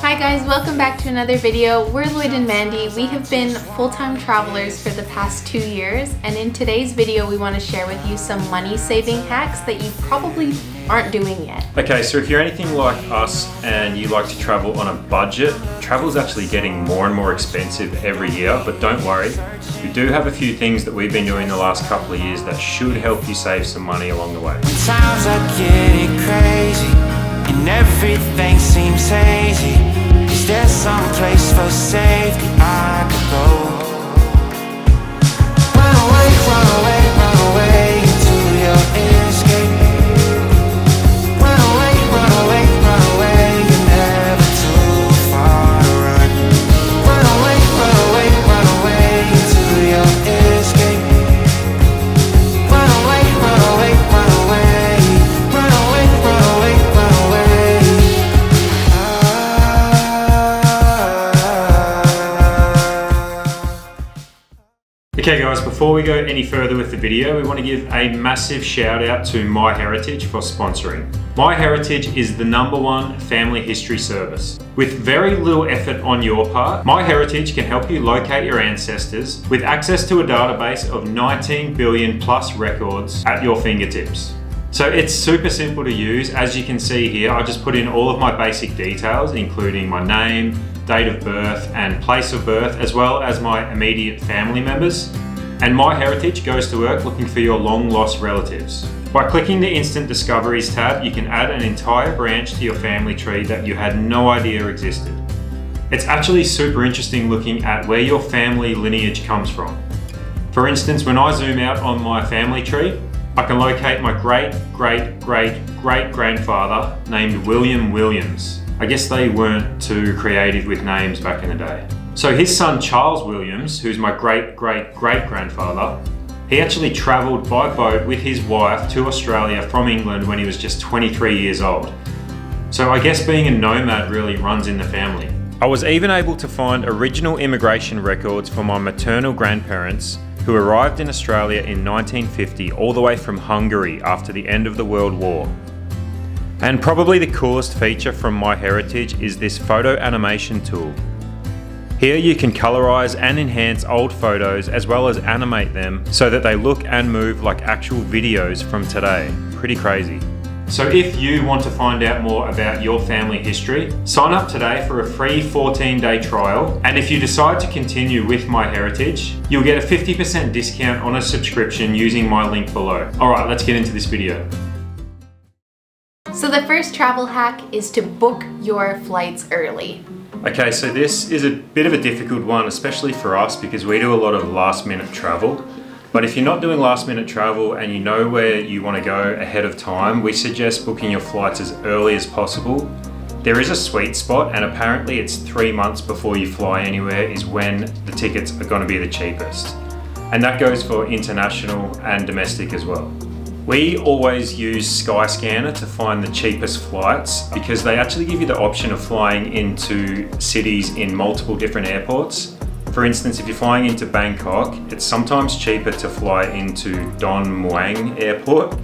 Hi guys, welcome back to another video. We're Lloyd and Mandy. We have been full-time travelers for the past 2 years, and in today's video we want to share with you some money-saving hacks that you probably aren't doing yet. Okay, so if you're anything like us and you like to travel on a budget, travel is actually getting more and more expensive every year, but don't worry. We do have a few things that we've been doing the last couple of years that should help you save some money along the way. Times are getting crazy and everything seems hazy. Is there some place for safety I could go? Run away, run away, run away to your escape. Run away, run away, run away, you're never too far to run. Run away, run away, run away to your escape. Run away, run away, run away. Run away, run away, run away. Okay guys, before we go any further with the video, we want to give a massive shout out to MyHeritage for sponsoring. MyHeritage is the #1 family history service. With very little effort on your part, MyHeritage can help you locate your ancestors with access to a database of 19 billion plus records at your fingertips. So it's super simple to use. As you can see here, I just put in all of my basic details, including my name, date of birth and place of birth, as well as my immediate family members. And MyHeritage goes to work looking for your long lost relatives. By clicking the Instant Discoveries tab, you can add an entire branch to your family tree that you had no idea existed. It's actually super interesting looking at where your family lineage comes from. For instance, when I zoom out on my family tree, I can locate my great-great-great-great-grandfather named William Williams. I guess they weren't too creative with names back in the day. So his son Charles Williams, who's my great-great-great-grandfather, he actually travelled by boat with his wife to Australia from England when he was just 23 years old. So I guess being a nomad really runs in the family. I was even able to find original immigration records for my maternal grandparents who arrived in Australia in 1950 all the way from Hungary after the end of the World War. And probably the coolest feature from MyHeritage is this photo animation tool. Here you can colorize and enhance old photos as well as animate them so that they look and move like actual videos from today. Pretty crazy. So if you want to find out more about your family history, sign up today for a free 14-day trial. And if you decide to continue with MyHeritage, you'll get a 50% discount on a subscription using my link below. All right, let's get into this video. So the first travel hack is to book your flights early. Okay, so this is a bit of a difficult one, especially for us because we do a lot of last minute travel. But if you're not doing last minute travel and you know where you want to go ahead of time, we suggest booking your flights as early as possible. There is a sweet spot, and apparently it's 3 months before you fly anywhere is when the tickets are going to be the cheapest. And that goes for international and domestic as well. We always use Skyscanner to find the cheapest flights because they actually give you the option of flying into cities in multiple different airports. For instance, if you're flying into Bangkok, it's sometimes cheaper to fly into Don Muang Airport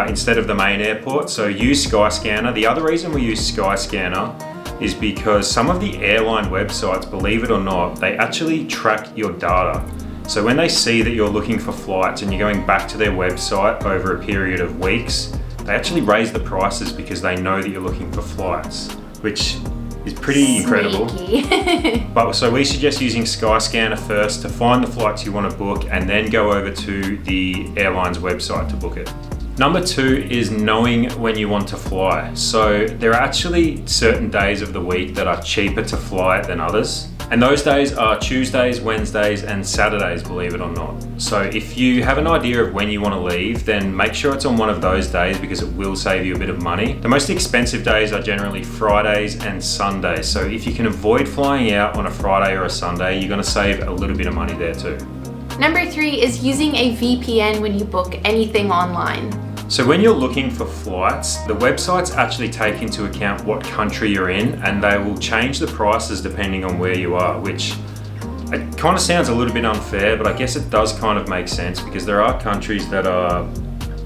instead of the main airport. So use Skyscanner. The other reason we use Skyscanner is because some of the airline websites, believe it or not, they actually track your data. So when they see that you're looking for flights and you're going back to their website over a period of weeks, they actually raise the prices because they know that you're looking for flights, which is pretty incredible. But so we suggest using Skyscanner first to find the flights you want to book and then go over to the airline's website to book it. Number 2 is knowing when you want to fly. So there are actually certain days of the week that are cheaper to fly than others. And those days are Tuesdays, Wednesdays, and Saturdays, believe it or not. So if you have an idea of when you want to leave, then make sure it's on one of those days because it will save you a bit of money. The most expensive days are generally Fridays and Sundays. So if you can avoid flying out on a Friday or a Sunday, you're going to save a little bit of money there too. Number 3 is using a VPN when you book anything online. So when you're looking for flights, the websites actually take into account what country you're in and they will change the prices depending on where you are, which it kind of sounds a little bit unfair, but I guess it does kind of make sense because there are countries that are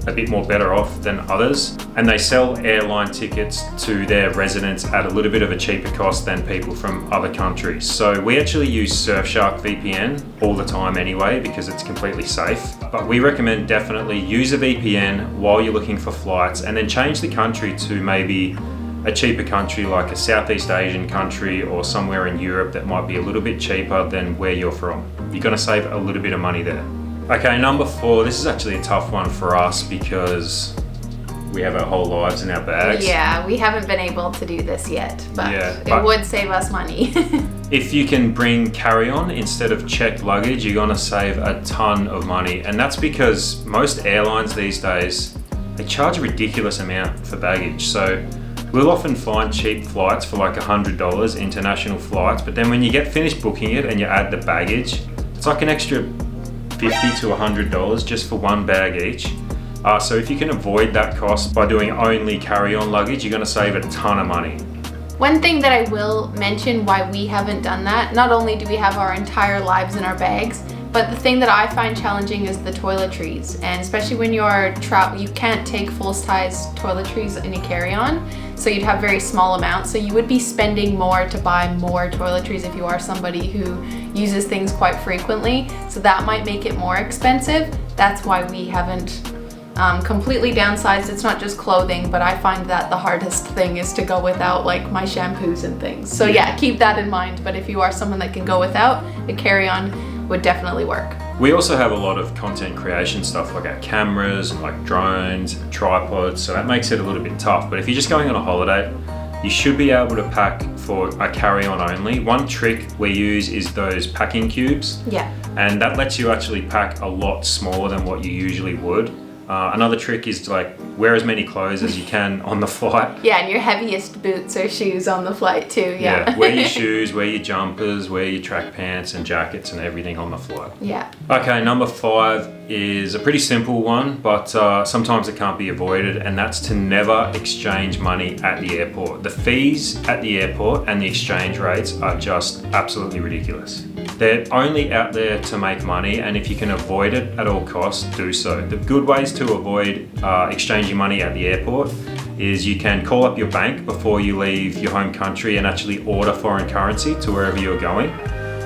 a bit more better off than others. And they sell airline tickets to their residents at a little bit of a cheaper cost than people from other countries. So we actually use Surfshark VPN all the time anyway, because it's completely safe. But we recommend definitely use a VPN while you're looking for flights, and then change the country to maybe a cheaper country like a Southeast Asian country or somewhere in Europe that might be a little bit cheaper than where you're from. You're gonna save a little bit of money there. Okay, number 4, this is actually a tough one for us because we have our whole lives in our bags. Yeah, we haven't been able to do this yet, but Yeah, it would save us money. If you can bring carry-on instead of checked luggage, you're gonna save a ton of money. And that's because most airlines these days, they charge a ridiculous amount for baggage. So we'll often find cheap flights for like $100, international flights, but then when you get finished booking it and you add the baggage, it's like an extra $50 to $100 just for one bag each. So if you can avoid that cost by doing only carry-on luggage, you're gonna save a ton of money. One thing that I will mention why we haven't done that, not only do we have our entire lives in our bags, but the thing that I find challenging is the toiletries. And especially when you're you can't take full-size toiletries in a carry-on, so you'd have very small amounts. So you would be spending more to buy more toiletries if you are somebody who uses things quite frequently. So that might make it more expensive. That's why we haven't completely downsized. It's not just clothing, but I find that the hardest thing is to go without like my shampoos and things. So yeah, keep that in mind. But if you are someone that can go without, a carry-on would definitely work. We also have a lot of content creation stuff like our cameras, like drones, tripods, so that makes it a little bit tough. But if you're just going on a holiday, you should be able to pack for a carry-on only. One trick we use is those packing cubes. Yeah. And that lets you actually pack a lot smaller than what you usually would. Another trick is to like wear as many clothes as you can on the flight. Yeah, and your heaviest boots or shoes on the flight too. Yeah. Wear your shoes, wear your jumpers, wear your track pants and jackets and everything on the flight. Yeah. Okay, number 5 is a pretty simple one, but sometimes it can't be avoided, and that's to never exchange money at the airport. The fees at the airport and the exchange rates are just absolutely ridiculous. They're only out there to make money, and if you can avoid it at all costs, do so. The good ways to avoid exchanging money at the airport is you can call up your bank before you leave your home country and actually order foreign currency to wherever you're going.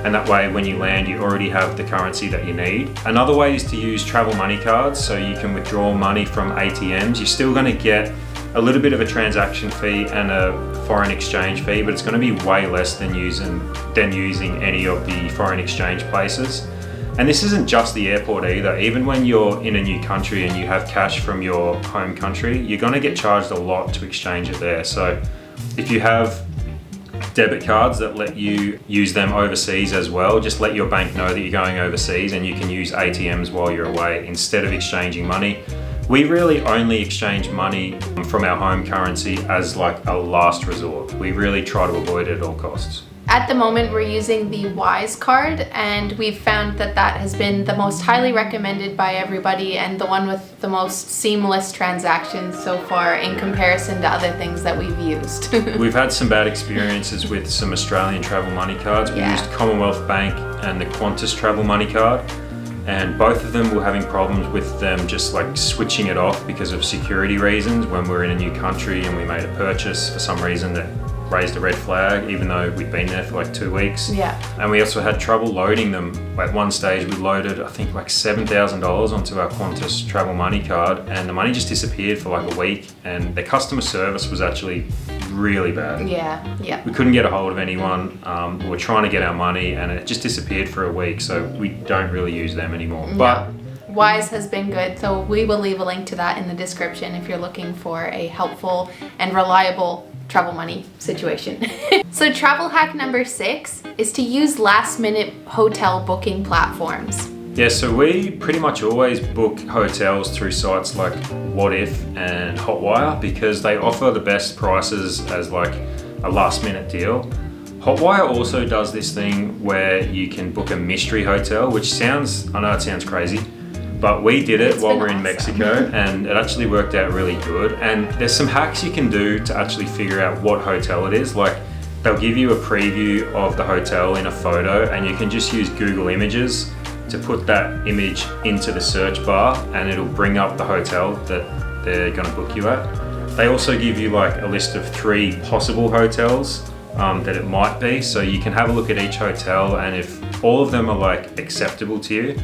And that way, when you land, you already have the currency that you need. Another way is to use travel money cards, so you can withdraw money from ATMs. You're still going to get a little bit of a transaction fee and a foreign exchange fee, but it's going to be way less than using any of the foreign exchange places. And this isn't just the airport either. Even when you're in a new country and you have cash from your home country, you're going to get charged a lot to exchange it there. So if you have debit cards that let you use them overseas as well, just let your bank know that you're going overseas and you can use ATMs while you're away instead of exchanging money. We really only exchange money from our home currency as like a last resort. We really try to avoid it at all costs. At the moment, we're using the Wise card, and we've found that that has been the most highly recommended by everybody and the one with the most seamless transactions so far in comparison to other things that we've used. We've had some bad experiences with some Australian travel money cards. We used Commonwealth Bank and the Qantas travel money card, and both of them were having problems with them just like switching it off because of security reasons when we're in a new country and we made a purchase for some reason that raised a red flag even though we'd been there for like 2 weeks. Yeah. And we also had trouble loading them. At one stage we loaded I think like $7,000 onto our Qantas travel money card, and the money just disappeared for like a week, and their customer service was actually really bad. Yeah. We couldn't get a hold of anyone. We were trying to get our money and it just disappeared for a week, so we don't really use them anymore. No. But Wise has been good, so we will leave a link to that in the description if you're looking for a helpful and reliable travel money situation. So travel hack number 6 is to use last minute hotel booking platforms. yeah, so we pretty much always book hotels through sites like Wotif and Hotwire because they offer the best prices as like a last minute deal. Hotwire also does this thing where you can book a mystery hotel, which I know it sounds crazy, but we did it while we're in Mexico and it actually worked out really good. And there's some hacks you can do to actually figure out what hotel it is. Like they'll give you a preview of the hotel in a photo and you can just use Google Images to put that image into the search bar, and it'll bring up the hotel that they're going to book you at. They also give you like a list of 3 possible hotels that it might be, so you can have a look at each hotel, and if all of them are like acceptable to you,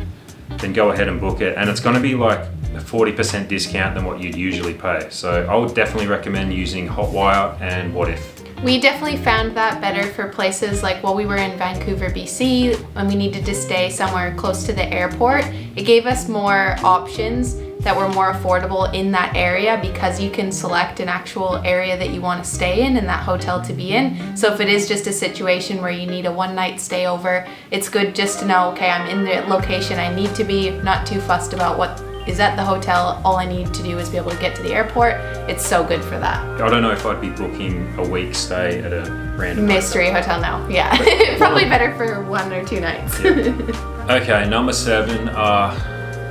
then go ahead and book it, and it's going to be like a 40% discount than what you'd usually pay. So I would definitely recommend using Hotwire and What If. We definitely found that better for places like, well, we were in Vancouver, BC, and we needed to stay somewhere close to the airport. It gave us more options that were more affordable in that area, because you can select an actual area that you want to stay in and that hotel to be in. So if it is just a situation where you need a one-night stay over, it's good just to know, okay, I'm in the location I need to be, not too fussed about what is at the hotel. All I need to do is be able to get to the airport. It's so good for that. I don't know if I'd be booking a week stay at a random Mystery hotel now, yeah. Probably better for 1 or 2 nights. Okay, number 7,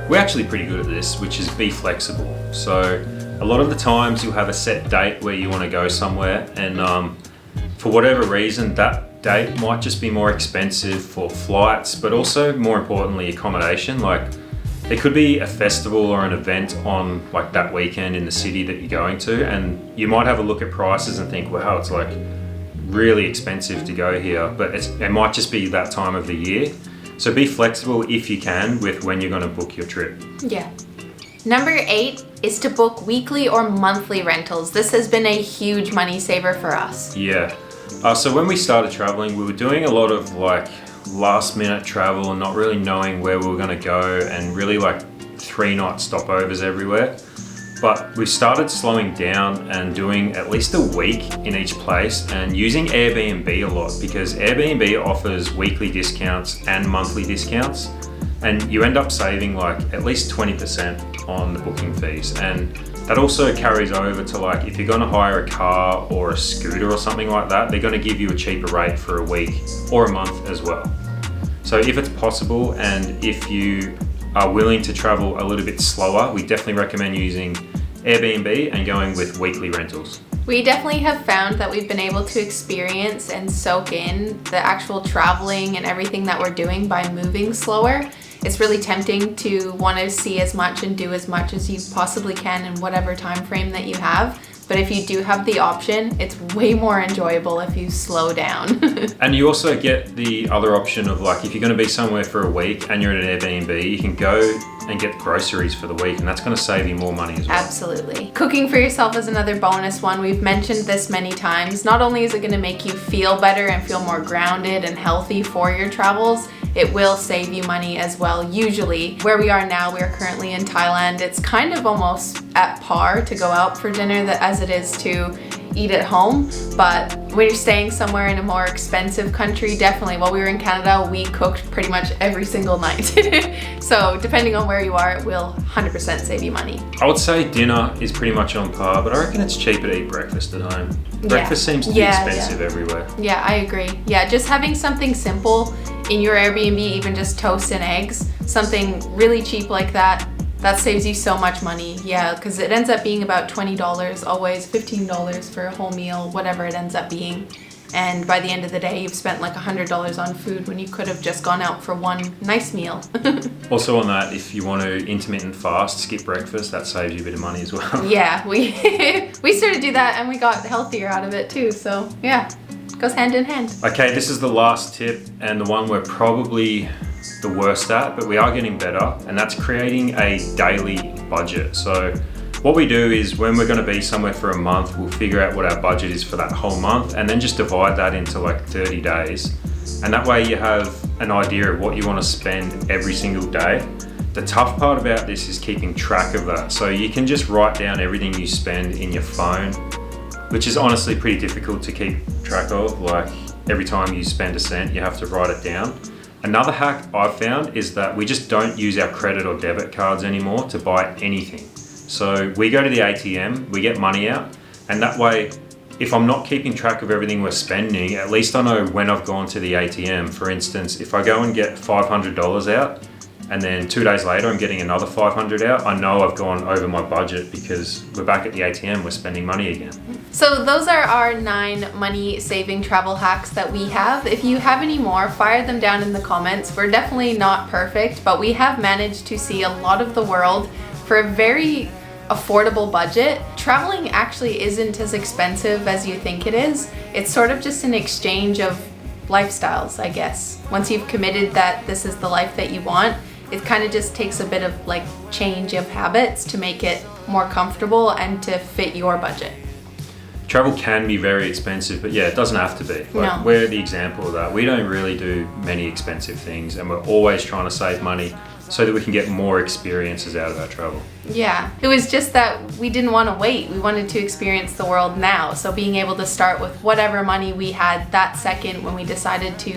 we're actually pretty good at this, which is be flexible. So a lot of the times you'll have a set date where you want to go somewhere, and for whatever reason that date might just be more expensive for flights, but also more importantly accommodation. Like there could be a festival or an event on like that weekend in the city that you're going to, and you might have a look at prices and think, wow, it's like really expensive to go here, but it might just be that time of the year. So be flexible if you can with when you're going to book your trip. Yeah. Number 8 is to book weekly or monthly rentals. This has been a huge money saver for us. Yeah. So when we started traveling, we were doing a lot of like last minute travel and not really knowing where we were going to go, and really like 3-night stopovers everywhere. But we started slowing down and doing at least a week in each place, and using Airbnb a lot, because Airbnb offers weekly discounts and monthly discounts, and you end up saving like at least 20% on the booking fees. And that also carries over to like if you're going to hire a car or a scooter or something like that, they're going to give you a cheaper rate for a week or a month as well. So if it's possible, and if you are willing to travel a little bit slower, we definitely recommend using Airbnb and going with weekly rentals. We definitely have found that we've been able to experience and soak in the actual traveling and everything that we're doing by moving slower. It's really tempting to want to see as much and do as much as you possibly can in whatever time frame that you have. But if you do have the option, it's way more enjoyable if you slow down. And you also get the other option of like, if you're going to be somewhere for a week and you're at an Airbnb, you can go and get groceries for the week, and that's going to save you more money as well. Absolutely. Cooking for yourself is another bonus one. We've mentioned this many times. Not only is it going to make you feel better and feel more grounded and healthy for your travels, it will save you money as well. Usually, where we are now, we are currently in Thailand. It's kind of almost at par to go out for dinner as it is to eat at home. But when you're staying somewhere in a more expensive country, definitely. While we were in Canada, we cooked pretty much every single night. So depending on where you are, it will 100% save you money. I would say dinner is pretty much on par, but I reckon it's cheaper to eat breakfast at home. Breakfast seems to be expensive everywhere. Yeah, I agree. Yeah, just having something simple in your Airbnb, even just toast and eggs, something really cheap like that saves you so much money. Yeah, because it ends up being about $20, always $15 for a whole meal, whatever it ends up being. And by the end of the day, you've spent like $100 on food when you could have just gone out for one nice meal. Also on that, if you want to intermittent fast, skip breakfast, that saves you a bit of money as well. Yeah, we started to do that and we got healthier out of it too. So yeah, it goes hand in hand. Okay, this is the last tip, and the one we're probably the worst at, but we are getting better, and that's creating a daily budget. So what we do is when we're going to be somewhere for a month, we'll figure out what our budget is for that whole month, and then just divide that into like 30 days. And that way you have an idea of what you want to spend every single day. The tough part about this is keeping track of that. So you can just write down everything you spend in your phone, which is honestly pretty difficult to keep track of. Like every time you spend a cent, you have to write it down. Another hack I've found is that we just don't use our credit or debit cards anymore to buy anything. So we go to the ATM, we get money out, and that way, if I'm not keeping track of everything we're spending, at least I know when I've gone to the ATM. For instance, if I go and get $500 out and then 2 days later I'm getting another 500 out, I know I've gone over my budget because we're back at the ATM, we're spending money again. So those are our 9 money saving travel hacks that we have. If you have any more, fire them down in the comments. We're definitely not perfect, but we have managed to see a lot of the world for a very affordable budget. Traveling actually isn't as expensive as you think it is. It's sort of just an exchange of lifestyles, I guess. Once you've committed that this is the life that you want, it kind of just takes a bit of like change of habits to make it more comfortable and to fit your budget. Travel can be very expensive, but yeah, it doesn't have to be. No. We're the example of that. We don't really do many expensive things, and we're always trying to save money so that we can get more experiences out of our travel. Yeah, it was just that we didn't want to wait. We wanted to experience the world now. So being able to start with whatever money we had that second when we decided to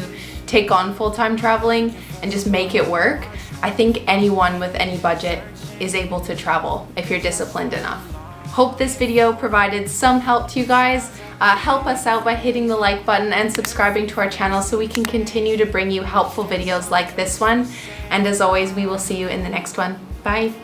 take on full-time traveling and just make it work, I think anyone with any budget is able to travel if you're disciplined enough. Hope this video provided some help to you guys. Help us out by hitting the like button and subscribing to our channel so we can continue to bring you helpful videos like this one. And as always, we will see you in the next one. Bye.